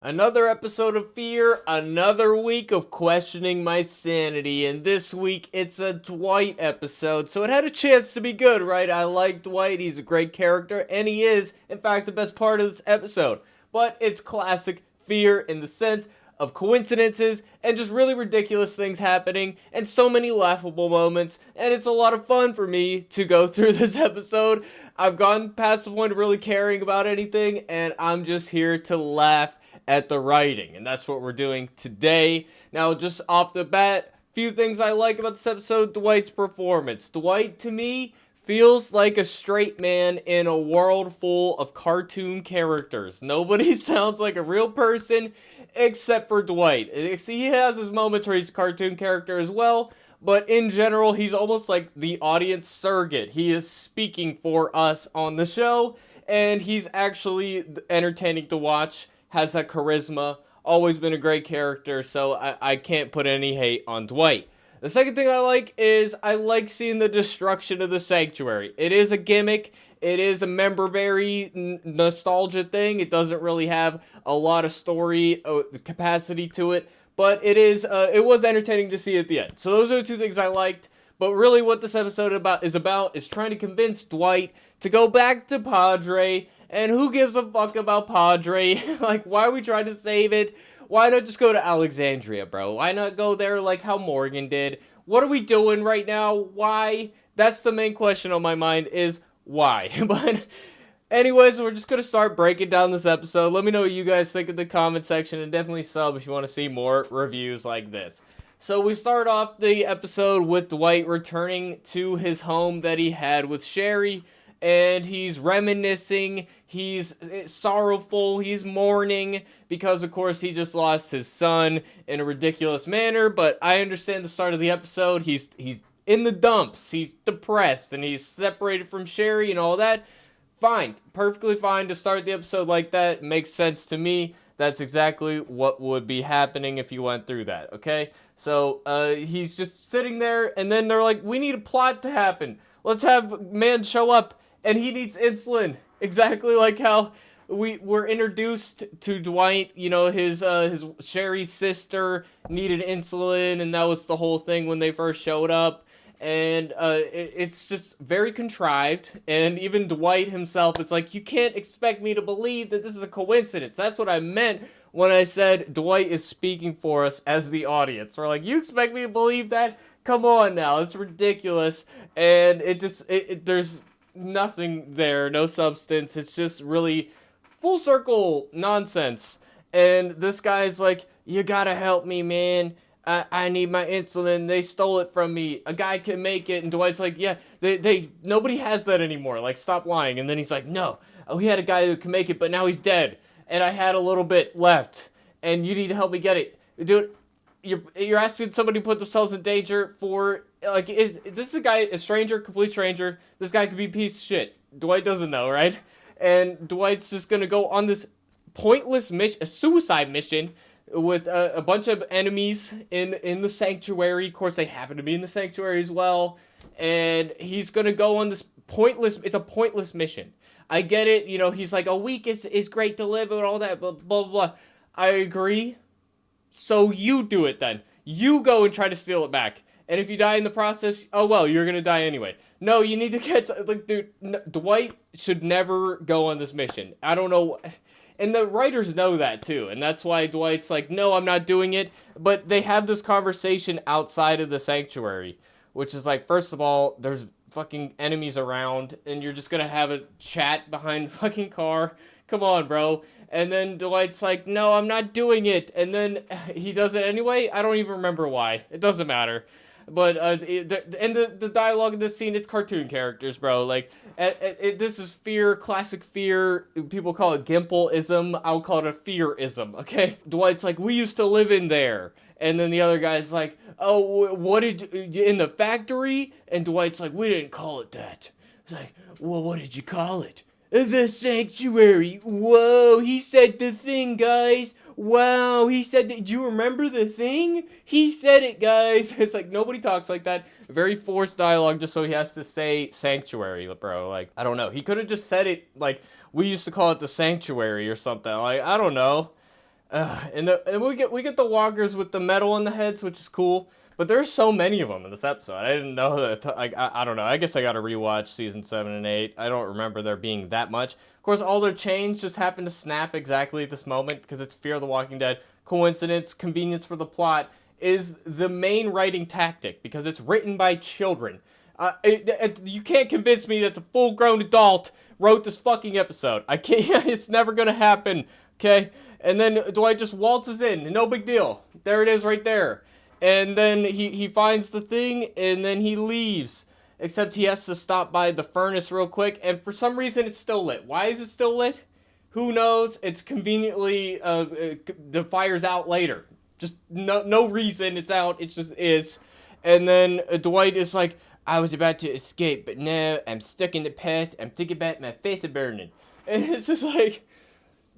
Another episode of Fear, another week of questioning my sanity, and this week it's a Dwight episode, so it had a chance to be good, right? I like Dwight, he's a great character, and he is, in fact, the best part of this episode. But it's classic Fear in the sense of coincidences and just really ridiculous things happening, and so many laughable moments, and it's a lot of fun for me to go through this episode. I've gone past the point of really caring about anything, and I'm just here to laugh at the writing, and that's what we're doing today. Now, just off the bat, few things I like about this episode. Dwight's performance. Dwight, to me, feels like a straight man in a world full of cartoon characters. Nobody sounds like a real person except for Dwight. He has his moments where he's a cartoon character as well, but in general, he's almost like the audience surrogate. He is speaking for us on the show, and he's actually entertaining to watch, has that charisma, always been a great character, so I can't put any hate on Dwight. The second thing I like is I like seeing the destruction of the sanctuary. It is a gimmick. It is a member berry nostalgia thing. It doesn't really have a lot of story capacity to it, but it was entertaining to see at the end. So those are the two things I liked. But really what this episode is trying to convince Dwight to go back to Padre. And who gives a fuck about Padre? Like, why are we trying to save it? Why not just go to Alexandria, bro? Why not go there like how Morgan did? What are we doing right now? Why? That's the main question on my mind is why? But anyways, we're just going to start breaking down this episode. Let me know what you guys think in the comment section, and definitely sub if you want to see more reviews like this. So we start off the episode with Dwight returning to his home that he had with Sherry, and he's reminiscing, he's sorrowful, he's mourning, because of course he just lost his son in a ridiculous manner. But I understand the start of the episode, he's in the dumps, he's depressed, and he's separated from Sherry and all that. Fine, perfectly fine to start the episode like that, makes sense to me. That's exactly what would be happening if you went through that, okay? So, he's just sitting there, and then they're like, we need a plot to happen. Let's have man show up, and he needs insulin. Exactly like how we were introduced to Dwight. You know, his Sherry's sister needed insulin, and that was the whole thing when they first showed up. And it's just very contrived, and even Dwight himself is like, you can't expect me to believe that this is a coincidence. That's what I meant when I said Dwight is speaking for us as the audience. We're like, you expect me to believe that? Come on now, it's ridiculous. And there's nothing there, no substance. It's just really full circle nonsense. And this guy's like, you gotta help me, man. I need my insulin. They stole it from me. A guy can make it. And Dwight's like, yeah, nobody has that anymore. Like, stop lying. And then he's like, no. Oh, he had a guy who can make it, but now he's dead. And I had a little bit left. And you need to help me get it. Dude, you're asking somebody to put themselves in danger for, like, this is a guy, a stranger, complete stranger. This guy could be a piece of shit. Dwight doesn't know, right? And Dwight's just gonna go on this pointless mission, a suicide mission, with a bunch of enemies in the sanctuary. Of course, they happen to be in the sanctuary as well. And he's gonna go on this it's a pointless mission. I get it, you know, he's like, a week is great to live and all that, blah, blah, blah. I agree. So you do it then. You go and try to steal it back. And if you die in the process, oh well, you're gonna die anyway. No, you need to get, like, dude, Dwight should never go on this mission. I don't know. And the writers know that too, and that's why Dwight's like, no, I'm not doing it. But they have this conversation outside of the sanctuary, which is like, first of all, there's fucking enemies around, and you're just gonna have a chat behind a fucking car. Come on, bro. And then Dwight's like, no, I'm not doing it. And then he does it anyway. I don't even remember why. It doesn't matter. But the dialogue in this scene, it's cartoon characters, bro. Like, this is Fear, classic Fear. People call it Gimple-ism. I'll call it a Fear-ism, okay? Dwight's like, we used to live in there. And then the other guy's like, oh, what in the factory? And Dwight's like, we didn't call it that. It's like, well, what did you call it? The sanctuary. Whoa, he said the thing, guys. Wow, he said that. Do you remember the thing? He said it, guys. It's like, nobody talks like that. Very forced dialogue just so he has to say sanctuary, bro. Like, I don't know. He could have just said it like, we used to call it the sanctuary or something. Like, I don't know. And we get the walkers with the metal on the heads, which is cool. But there's so many of them in this episode. I didn't know that. I don't know. I guess I got to rewatch season 7 and 8. I don't remember there being that much. Of course, all their chains just happen to snap exactly at this moment because it's Fear of the Walking Dead. Coincidence, convenience for the plot is the main writing tactic because it's written by children. You can't convince me that a full-grown adult wrote this fucking episode. I can't. It's never gonna happen. Okay. And then Dwight just waltzes in. No big deal. There it is right there. And then he finds the thing, and then he leaves. Except he has to stop by the furnace real quick, and for some reason it's still lit. Why is it still lit? Who knows? It's conveniently, the fire's out later. Just no reason it's out, it just is. And then Dwight is like, I was about to escape, but now I'm stuck in the past. I'm thinking about my face burning. And it's just like,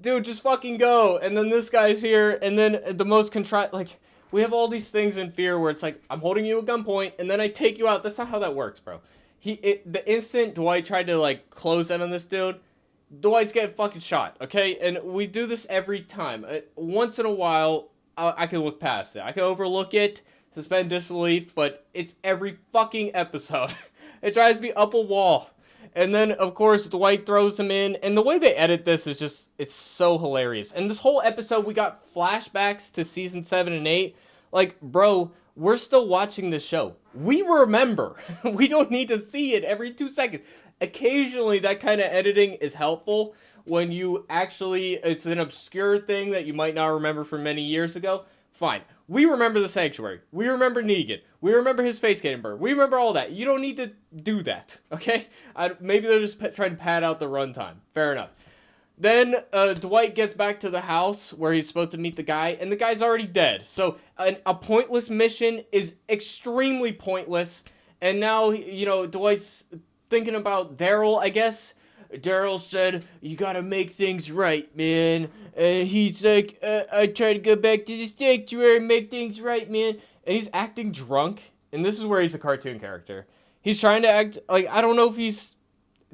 dude, just fucking go. And then this guy's here, and then the most contrite, like, we have all these things in Fear where it's like, I'm holding you at gunpoint, and then I take you out. That's not how that works, bro. The instant Dwight tried to, like, close in on this dude, Dwight's getting fucking shot, okay? And we do this every time. Once in a while, I can look past it. I can overlook it, suspend disbelief, but it's every fucking episode. It drives me up a wall. And then, of course, Dwight throws him in. And the way they edit this is just, it's so hilarious. And this whole episode, we got flashbacks to season 7 and 8. Like, bro, we're still watching this show. We remember. We don't need to see it every 2 seconds. Occasionally, that kind of editing is helpful when you actually, it's an obscure thing that you might not remember from many years ago. Fine. We remember the Sanctuary. We remember Negan. We remember his face getting burned. We remember all that. You don't need to do that, okay? Maybe they're just trying to pad out the runtime. Fair enough. Then Dwight gets back to the house where he's supposed to meet the guy, and the guy's already dead. So a pointless mission is extremely pointless. And now, you know, Dwight's thinking about Daryl, I guess. Daryl said, you gotta make things right, man. And he's like, I try to go back to the sanctuary and make things right, man. And he's acting drunk. And this is where he's a cartoon character. He's trying to act, like, I don't know if he's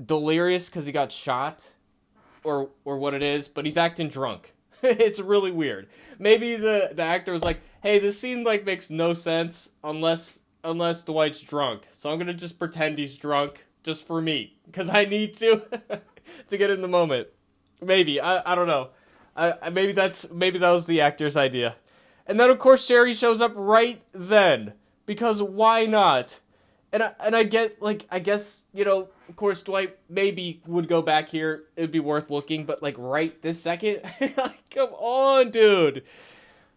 delirious because he got shot or what it is, but he's acting drunk. It's really weird. Maybe the actor was like, hey, this scene, like, makes no sense unless Dwight's drunk. So I'm gonna just pretend he's drunk. Just for me, because I need to get in the moment. Maybe I don't know. Maybe that was the actor's idea. And then of course Sherry shows up right then because why not? And I get, like, I guess, you know, of course Dwight maybe would go back here. It'd be worth looking, but like right this second, come on, dude.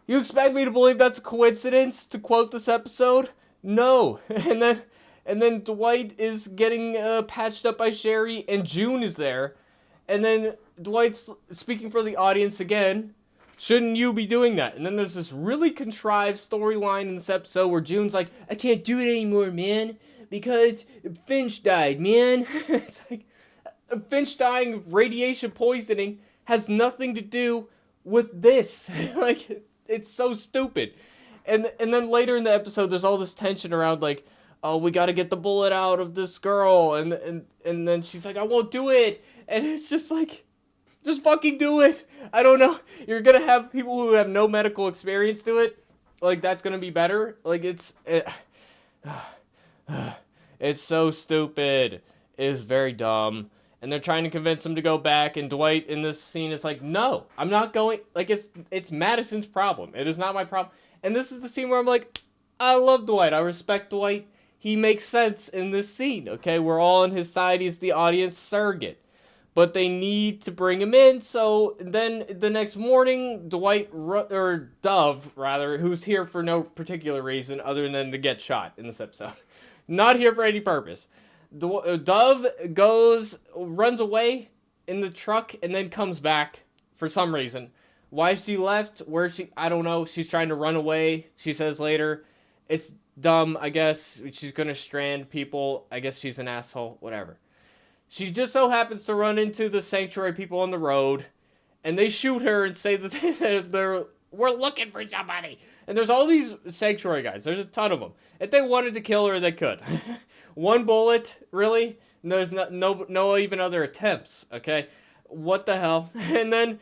You expect me to believe that's a coincidence? To quote this episode, no. And then Dwight is getting patched up by Sherry, and June is there. And then Dwight's speaking for the audience again. Shouldn't you be doing that? And then there's this really contrived storyline in this episode where June's like, I can't do it anymore, man, because Finch died, man. It's like, Finch dying of radiation poisoning has nothing to do with this. Like, it's so stupid. And then later in the episode, there's all this tension around, like, oh, we gotta get the bullet out of this girl, and then she's like, I won't do it, and it's just like, just fucking do it. I don't know, you're gonna have people who have no medical experience do it, like, that's gonna be better, like, it's so stupid, it is very dumb, and they're trying to convince him to go back, and Dwight in this scene is like, no, I'm not going, like, it's Madison's problem, it is not my problem, and this is the scene where I'm like, I love Dwight, I respect Dwight. He makes sense in this scene, okay? We're all on his side. He's the audience surrogate. But they need to bring him in, so then the next morning, Dove, who's here for no particular reason other than to get shot in this episode. Not here for any purpose. Dove runs away in the truck, and then comes back for some reason. Why she left, I don't know. She's trying to run away, she says later. It's dumb, I guess. She's gonna strand people. I guess she's an asshole. Whatever. She just so happens to run into the Sanctuary people on the road, and they shoot her and say that we're looking for somebody. And there's all these Sanctuary guys. There's a ton of them. If they wanted to kill her, they could. One bullet, really? There's no even other attempts. Okay, what the hell? And then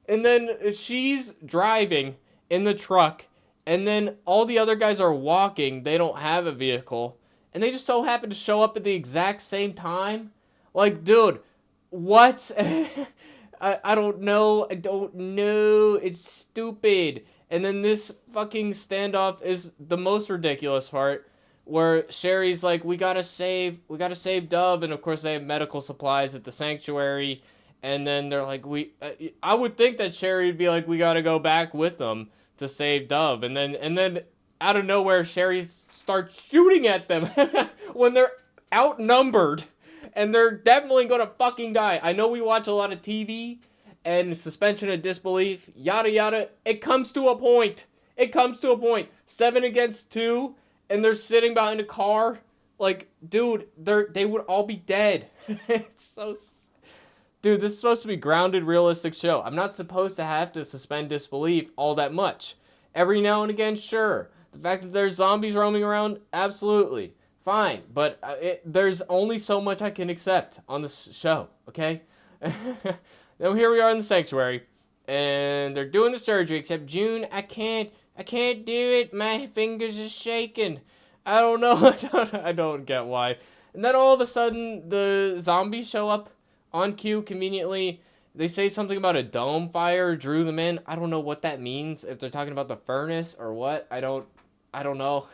And then she's driving in the truck, and then all the other guys are walking. They don't have a vehicle, and they just so happen to show up at the exact same time. Like, dude, what? I don't know. I don't know. It's stupid. And then this fucking standoff is the most ridiculous part, where Sherry's like, we gotta save Dove, and of course they have medical supplies at the sanctuary, and then they're like, I would think that Sherry would be like, we gotta go back with them to save Dove, and then out of nowhere, Sherry starts shooting at them when they're outnumbered, and they're definitely gonna fucking die. I know we watch a lot of TV, and suspension of disbelief, yada yada. It comes to a point. 7 against 2, and they're sitting behind a car. Like, dude, they would all be dead. It's so... Dude, this is supposed to be grounded, realistic show. I'm not supposed to have to suspend disbelief all that much. Every now and again, sure. The fact that there's zombies roaming around, absolutely. Fine. But there's only so much I can accept on this show, okay? Now here we are in the sanctuary, and they're doing the surgery, except June, I can't do it. My fingers are shaking. I don't know. I don't get why. And then all of a sudden, the zombies show up on cue conveniently. They say something about a dome fire drew them in. I don't know what that means, if they're talking about the furnace or what. I don't know.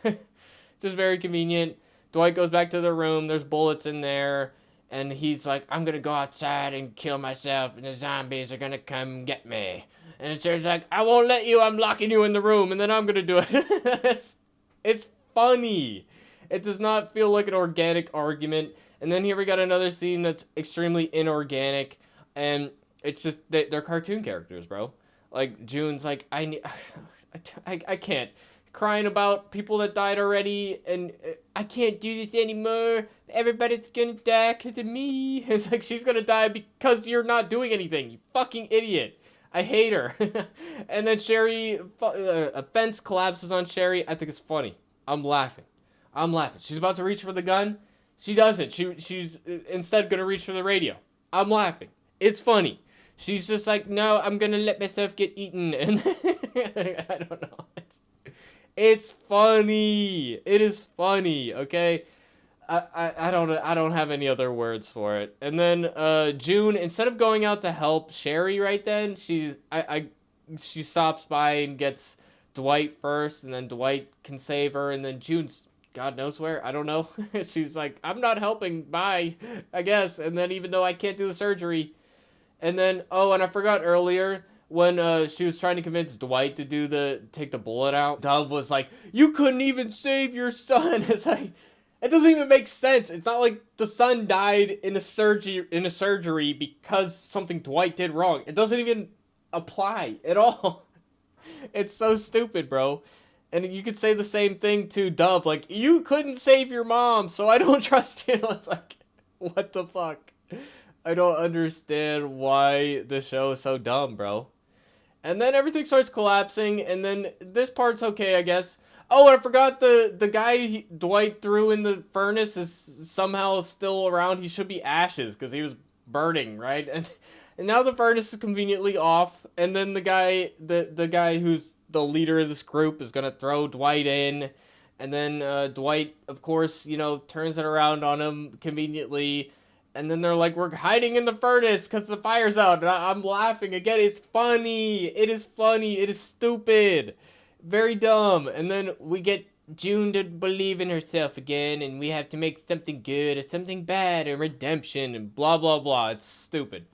Just very convenient. Dwight goes back to the room. There's bullets in there. And he's like, I'm going to go outside and kill myself, and the zombies are going to come get me. And Sherry's like, I won't let you. I'm locking you in the room, and then I'm going to do it. It's funny. It does not feel like an organic argument. And then here we got another scene that's extremely inorganic, and it's just, they're cartoon characters, bro. Like, June's like, I can't. Crying about people that died already, and I can't do this anymore. Everybody's gonna die because of me. It's like, she's gonna die because you're not doing anything, you fucking idiot. I hate her. And then Sherry, a fence collapses on Sherry. I think it's funny. I'm laughing. She's about to reach for the gun. She doesn't. She's instead gonna reach for the radio. I'm laughing. It's funny. She's just like, no, I'm gonna let myself get eaten. And I don't know. It's funny. It is funny, okay? I don't have any other words for it. And then June, instead of going out to help Sherry right then, she stops by and gets Dwight first, and then Dwight can save her, and then June's God knows where, I don't know. She's like, I'm not helping, bye, I guess. And then even though I can't do the surgery, and then and I forgot earlier, when she was trying to convince Dwight to take the bullet out, Dove was like, you couldn't even save your son. It's like, it doesn't even make sense. It's not like the son died in a surgery because something Dwight did wrong. It doesn't even apply at all. It's so stupid, bro. And you could say the same thing to Dove, like, you couldn't save your mom, so I don't trust you. It's like, what the fuck? I don't understand why the show is so dumb, bro. And then everything starts collapsing, and then this part's okay, I guess. Oh, and I forgot the guy Dwight threw in the furnace is somehow still around. He should be ashes, because he was burning, right? And now the furnace is conveniently off, and then the guy who's the leader of this group is gonna throw Dwight in, and then Dwight, of course, turns it around on him conveniently. And then they're like, we're hiding in the furnace because the fire's out. And I'm laughing again. It's funny. It is funny. It is stupid. Very dumb. And then we get June to believe in herself again. And we have to make something good or something bad or redemption and blah, blah, blah. It's stupid.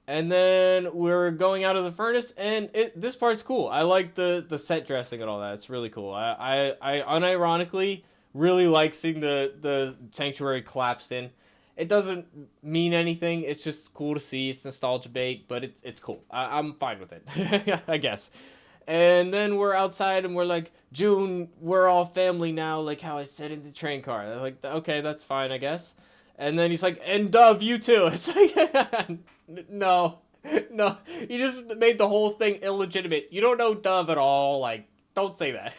And then we're going out of the furnace. And this part's cool. I like the set dressing and all that. It's really cool. I unironically really like seeing the sanctuary collapsed in. It doesn't mean anything. It's just cool to see. It's nostalgia bait, but it's cool. I'm fine with it, I guess. And then we're outside and we're like, June, we're all family now, like how I said in the train car. They're like, okay, that's fine, I guess. And then he's like, and Dove, you too. It's like, no. You just made the whole thing illegitimate. You don't know Dove at all. Like, don't say that.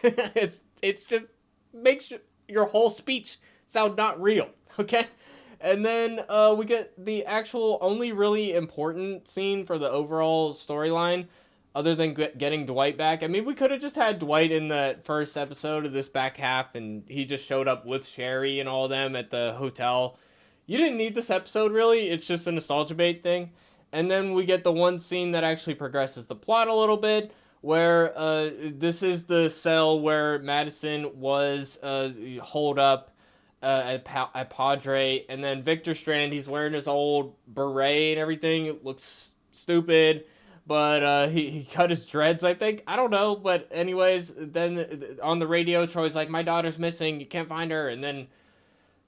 It's just makes your whole speech sound not real, okay? And then we get the actual only really important scene for the overall storyline, other than getting Dwight back. I mean, we could have just had Dwight in the first episode of this back half, and he just showed up with Sherry and all of them at the hotel. You didn't need this episode, really. It's just a nostalgia bait thing. And then we get the one scene that actually progresses the plot a little bit, where this is the cell where Madison was holed up at Padre, and then Victor Strand, he's wearing his old beret and everything. It looks stupid, but he cut his dreads, I think. I don't know, but anyways, then on the radio, Troy's like, my daughter's missing, you can't find her, and then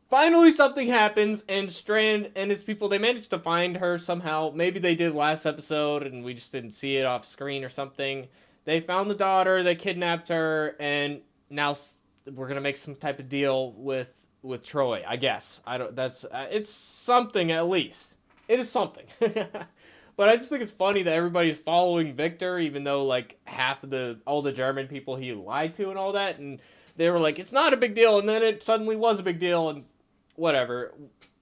finally something happens, and Strand and his people, they managed to find her somehow. Maybe they did last episode, and we just didn't see it off screen or something. They found the daughter, they kidnapped her, and now we're gonna make some type of deal with Troy, I guess. I don't. That's it's something at least. It is something. But I just think it's funny that everybody's following Victor, even though like half of all the German people he lied to and all that, and they were like, it's not a big deal, and then it suddenly was a big deal, and whatever.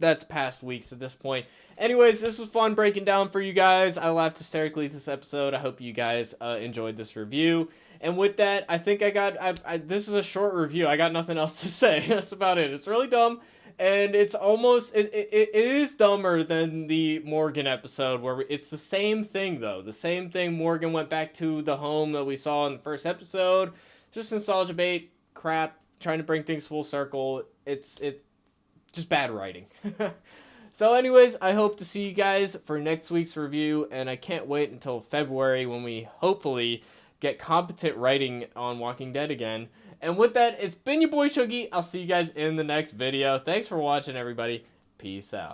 That's past weeks at this point. Anyways, this was fun breaking down for you guys. I laughed hysterically this episode. I hope you guys enjoyed this review. And with that, I think this is a short review. I got nothing else to say. That's about it. It's really dumb. And it's almost, it is dumber than the Morgan episode, where it's the same thing, though. The same thing. Morgan went back to the home that we saw in the first episode. Just nostalgia bait, crap, trying to bring things full circle. It's just bad writing. So anyways, I hope to see you guys for next week's review, and I can't wait until February when we hopefully get competent writing on Walking Dead again. And with that, it's been your boy Shuggy. I'll see you guys in the next video. Thanks for watching, everybody. Peace out.